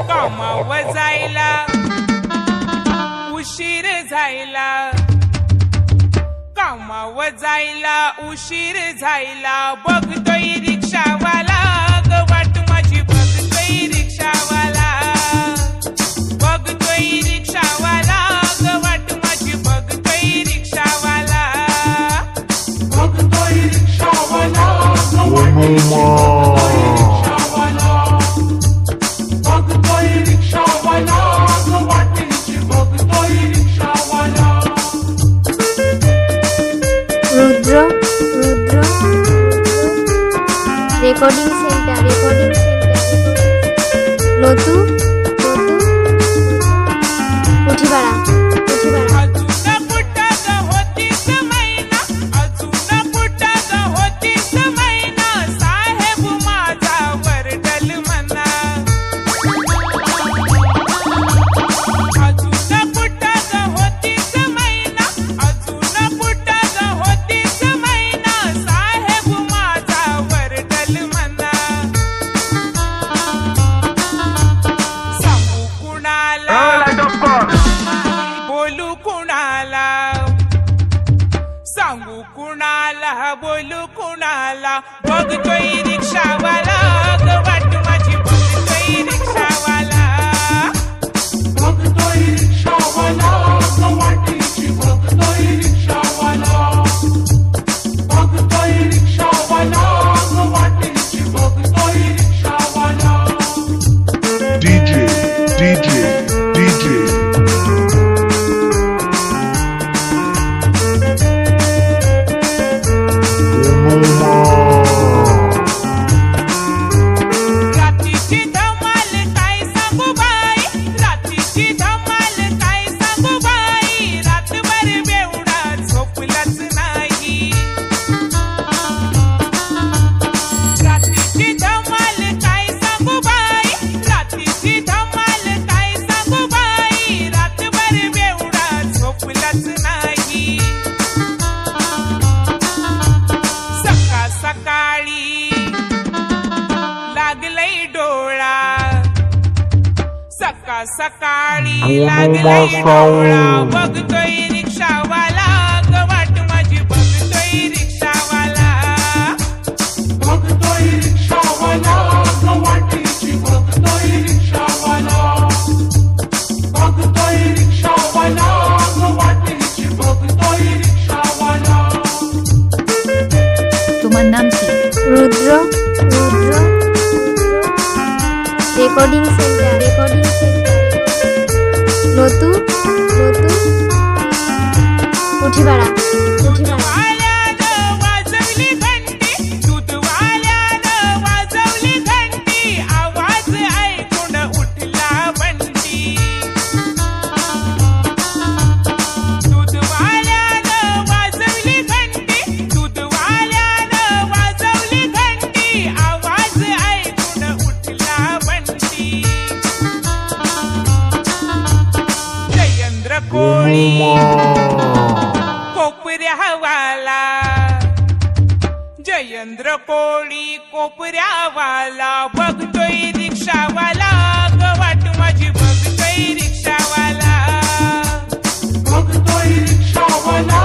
कामावर जायला उशीर जायला, कामावर जायला उशीर जायला, बघतोय रिक्षावाला ग वाट माझी, बघतोय रिक्षावाला, बघतोय रिक्षावाला ग वाट माझी, बघतोय रिक्षावाला, बघतोय रिक्षावाला ग वाट माझी, बघतोय रिक्षावाला ग वाटेची, बघतोय रिक्षावाला. रुद्र रेकॉर्डिंग सेंटर लोतू उठीवाडा अजून कुठं ग होतीस मैना, अजून कुठं ग होतीस मैना, साहेब माझा वरडल म्हणा, अजून कुठं ग होतीस मैना, अजून कुठं ग होतीस मैना, साहेब माझा वरडल म्हणा. सांगू कुणाला बोलू कुणाला, सांगू कुणाला बोलू कुणाला, बघतोय रिक्षावाला ग वाट माझी, बघतोय रिक्षावाला, बघतोय रिक्षावाला ग वाटेची, बघतोय रिक्षावाला, बघतोय रिक्षावाला ग वाटेची, बघतोय रिक्षावाला. DJ रात्रीची धमाल काय सांगू बाई, रात्रीची धमाल काय सांगू बाई, रातभर बेवडा झोपलाच नाही, रात्रीची धमाल काय सांगू बाई, रात्रीची धमाल काय सांगू बाई, रातभर बेवडा झोपलाच नाही. सकाळ सकाळी लागलंय डोळा, सकाळ सकाळी लागलंय डोळा, बघतोय रिक्षावाला ग वाट माझी, बघतोय रिक्षावाला, बघतोय रिक्षावाला ग वाटेची, बघतोय रिक्षावाला, बघतोय रिक्षावाला ग वाटेची, बघतोय रिक्षावाला. तुम्हार नाम की? रुद्र रेकॉर्डिंग सेंटर लोतू उठीवाडा दूधवाल्यानं वाजवली घंटी, दूधवाल्यानं वाजवली घंटी, आवाज ऐकून उठला बंटी, दूधवाल्यानं वाजवली घंटी, दूधवाल्यानं वाजवली घंटी, आवाज ऐकून उठला बंटी. जयेंद्र कोळी कोपऱ्यावाला, जयेंद्र कोळी कोपऱ्यावाला, बघतोय रिक्षावाला ग वाट माझी, बघतोय रिक्षावाला, बघतोय रिक्षावाला